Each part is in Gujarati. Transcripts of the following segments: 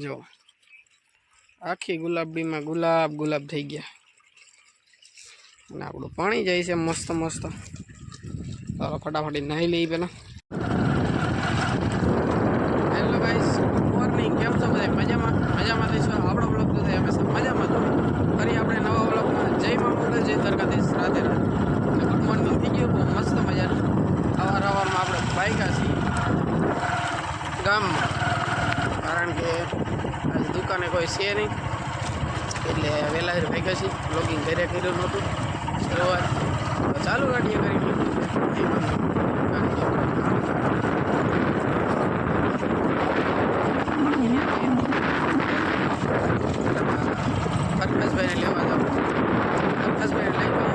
જો આખી ગુલાબડીમાં ગુલાબ ગુલાબ થઈ ગયા અને આપણું પાણી જાય છે મસ્ત મસ્ત. ચાલો ફટાફટ નાહી લઈએ પહેલાં. Hello guys, good morning. કેમ છો બધા? મજામાં? મજામાં થઈશું. આપણો બ્લોગ તો થાય હંમેશા મજામાં તો ફરી આપણે નવા બ્લોગમાં જય મા મોગલ, જય દ્વારકાધીશ, રાધે રાધે. ગુડ મોર્નિંગ થઈ ગયું, બહુ મસ્ત મજાનું. સવારમાં આપણે બાઈકા છીએ ગામમાં, કારણ કે આજ દુકાને કોઈ છે નહીં એટલે વહેલા ભાગ્યા છીએ. બ્લોગિંગ ઘરે કર્યું નહોતું શરૂઆત, તો ચાલુ ગાડીએ કરી પ્રકાશભાઈને લેવા જાવ. પ્રકાશભાઈને લઈ ગયા.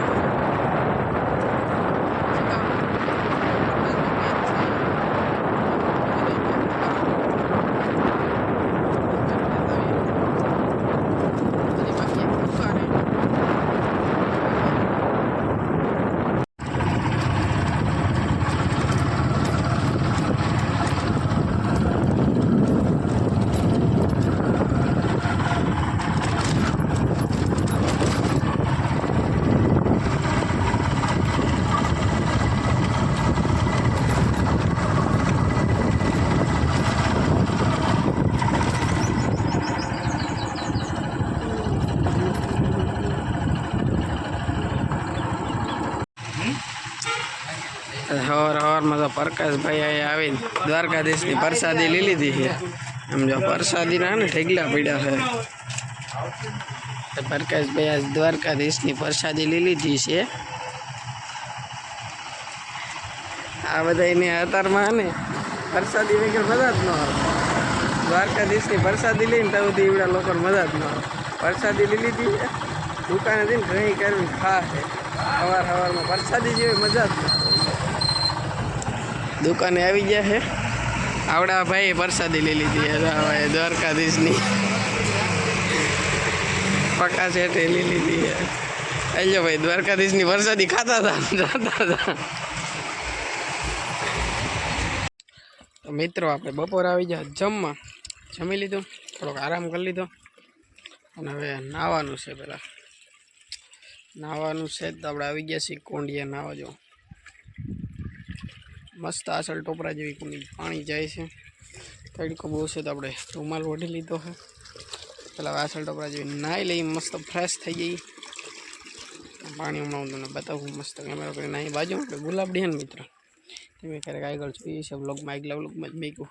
સવારમાં તો પ્રકાશભાઈ અહીંયા આવીને દ્વારકાધીશની પ્રસાદી લઈ લીધી છે. એમ જો પ્રસાદીના ને ઠેગલા પડ્યા છે. પ્રકાશભાઈ આજ દ્વારકાધીશની પ્રસાદી લઈ લીધી છે. આ બધા એને અતારમાં ને પ્રસાદી વગર મજા જ ન આવે. દ્વારકાધીશની પ્રસાદી લઈને તો સુધી એવડા લોકો મજા જ ન આવે. પ્રસાદી લઈ લીધી છે, દુકાને જઈને ઘણી કરવી ખા છે. સવારમાં પ્રસાદી જેવી મજા જ ન. દુકાને આવી ગયા છે. આવડા ભાઈ પ્રસાદી લઈ લીધી છે દ્વારકાધીશની. પક્કા શેઠે લઈ લીધી છે. આજો ભાઈ દ્વારકાધીશની પ્રસાદી ખાતા હતા. તો મિત્રો આપણે બપોર આવી ગયા જમવા. જમી લીધું, થોડોક આરામ કરી લીધો અને હવે નાહવાનું છે. પહેલાં નાહવાનું છે તો આપણે આવી ગયા છીએ કોંડિયા નાહવા. જો મસ્ત આસલ ટોપરા જેવી કુંડી પાણી જાય છે. તડકો બહુ છે તો આપણે રૂમાલ ઓઢી લીધો છે. પેલા આસલ ટોપરા જેવી નાહી લઈ, મસ્ત ફ્રેશ થઈ ગઈ. પાણી હમણાં હું તમને બતાવું મસ્ત કેમેરો કરી નાહી. બાજુ આપણે ગુલાબડી હે ને મિત્ર, તમે ક્યારેક આગળ જોઈએ છે બ્લોગમાં, આગલા બ્લોગમાં જ મેં કહું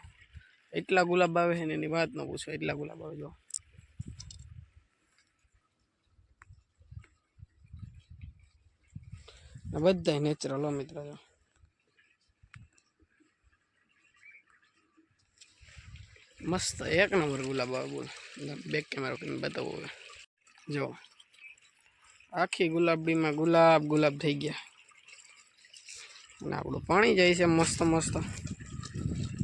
એટલા ગુલાબ આવે છે ને એની વાત ન પૂછો, એટલા ગુલાબ આવે. જો બધા નેચરલ હો મિત્ર. જો મસ્ત એક નંબર ગુલાબ આવે. બોલ બેક કેમેરા કરીને બતાવો. હવે જો આખી ગુલાબડીમાં ગુલાબ ગુલાબ થઈ ગયા અને આપણું પાણી જાય છે મસ્ત મસ્ત.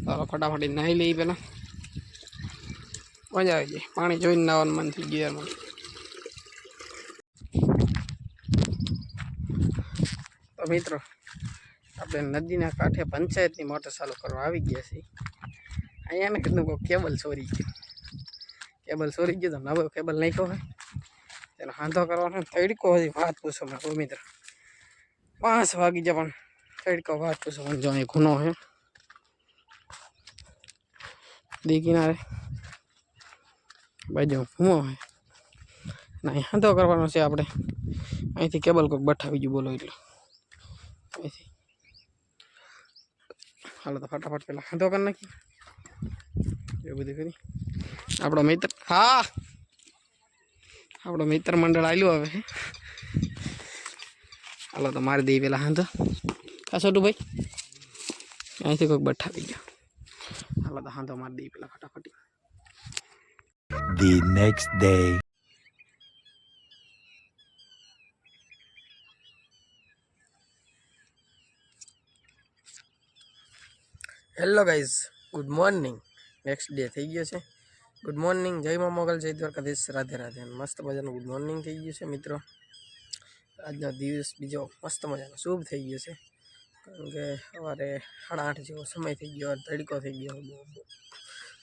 ચાલો ફટાફટ નાહી લઈએ પહેલાં. મજા આવી જાય, પાણી જોઈને નાવાનું મન થઈ ગયું એમાં. તો મિત્રો આપણે નદીના કાંઠે પંચાયતની મોટર ચાલુ કરવા આવી ગયા છીએ. અહીંયા ને કીધું કોઈ કેબલ ચોરી ગયું. કેબલ ચોરી ગયું તો નવો કેબલ નાખ્યો હોય તેનો હાંધો કરવાનો. તડકો હજી વાત પૂછો મેં મિત્ર, 5 વાગી જાય પણ તડકો વાત પૂછો. પણ જો અહીં ખૂનો છે દી કિનારે, બાજુ ખૂનો હોય ને અહીં હાંધો કરવાનો છે આપણે. અહીંથી કેબલ કોઈક બઠાવી ગયું બોલો એટલે અહીંથી. હાલો તો ફટાફટ પેલા હાંધો કરી નાખી. એવું બધું કરી આપણો મિત્ર, હા આપણો મિત્ર મંડળ આવ્યું હવે. હાલો તો મારી દઈએ પેલા હાંધો. હા છોટું ભાઈ, અહીંથી કોઈક બઠાવી ગયો. હાલો તો હાંધો મારી દઈએ પેલા ફટાફટ. The next day. Hello guys, good morning. Next day થઈ ગયો છે. ગુડ મોર્નિંગ, જય મા મોગલ, જય દ્વારકાધીશ, રાધે રાધે. મસ્ત મજાનું ગુડ મોર્નિંગ થઈ ગયું છે મિત્રો. આજનો દિવસ બીજો મસ્ત મજાનો શુભ થઈ ગયો છે. કારણ કે સવારે 8:30 જેવો સમય થઈ ગયો, તડકો થઈ ગયો.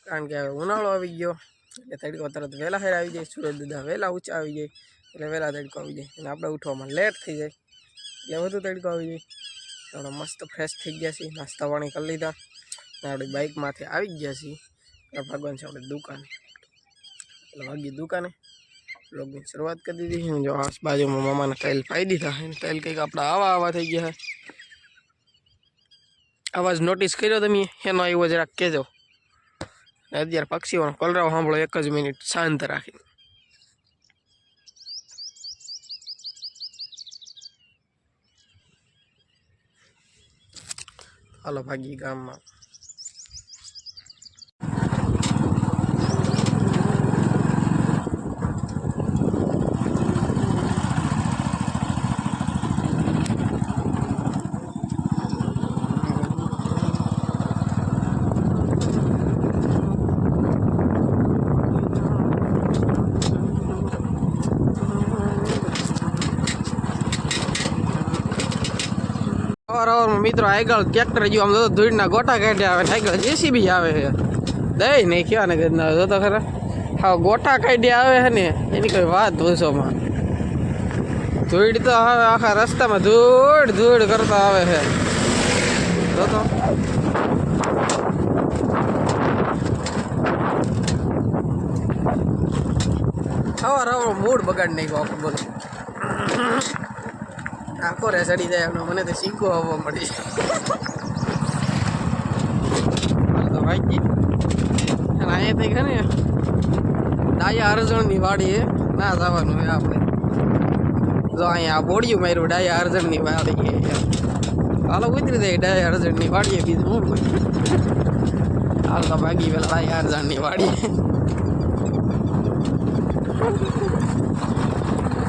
કારણ કે હવે ઉનાળો આવી ગયો એટલે તડકો તરત વહેલા હેર આવી જાય, સૂરજ દાદા વહેલા ઊંચા આવી જાય એટલે વહેલા તડકો આવી જાય અને આપણે ઉઠવામાં લેટ થઈ જાય એટલે વધુ તડકો આવી જાય. તો આપણે મસ્ત ફ્રેશ થઈ ગયા છીએ, નાસ્તા પાણી કરી લીધા અને આપણી બાઇકમાંથી આવી ગયા છીએ. ભાગવાનું છે આપણે દુકાને, એટલે વાગી દુકાને બ્લોગની શરૂઆત કરી દીધી. જો આ બાજુમાં મામાના ટાઇલ પાઈ દીધા છે, ટાઇલ કંઈક આપણા આવા થઈ ગયા છે. અવાજ નોટિસ કર્યો તમે એનો આવ્યો જરાક કહેજો. અત્યારે પક્ષીઓનો કલરવ સાંભળો, એક જ મિનિટ શાંત રાખી. હાલો ભાગી ગામમાં. મિત્રો આગળ ટ્રેક્ટર જો આમ તો ધૂળના ગોટા કાઢ્યા આવે, આગળ જેસીબી આવે છે. દઈ નહીં કહેવા ને કદના જો તો ખરા હા ગોટા કાઢ્યા આવે છે ને એની કોઈ વાત ભૂસોમાં. ધૂળ તો હવે આખા રસ્તામાં ધૂળ કરતા આવે છે. જો તો સવાર મૂડ બગાડ નાખ્યો આખું. બોલો આખો રે ચડી જાય એમનો, મને તો શીખવો આવવા મળી. તો ભાઈ અને અહીંયા છે ને ડાયા અરજણની વાડી ના જવાનું હોય આપણે. જો અહીંયા બોડિયું માર્યું ડાયા અરજણની વાડી. હાલો ઉતરી જાય ડાયા અરજણની વાડીએ, બીજું હું હાલ તો ભાગી પેલા ડાયા અરજણની વાડીએ.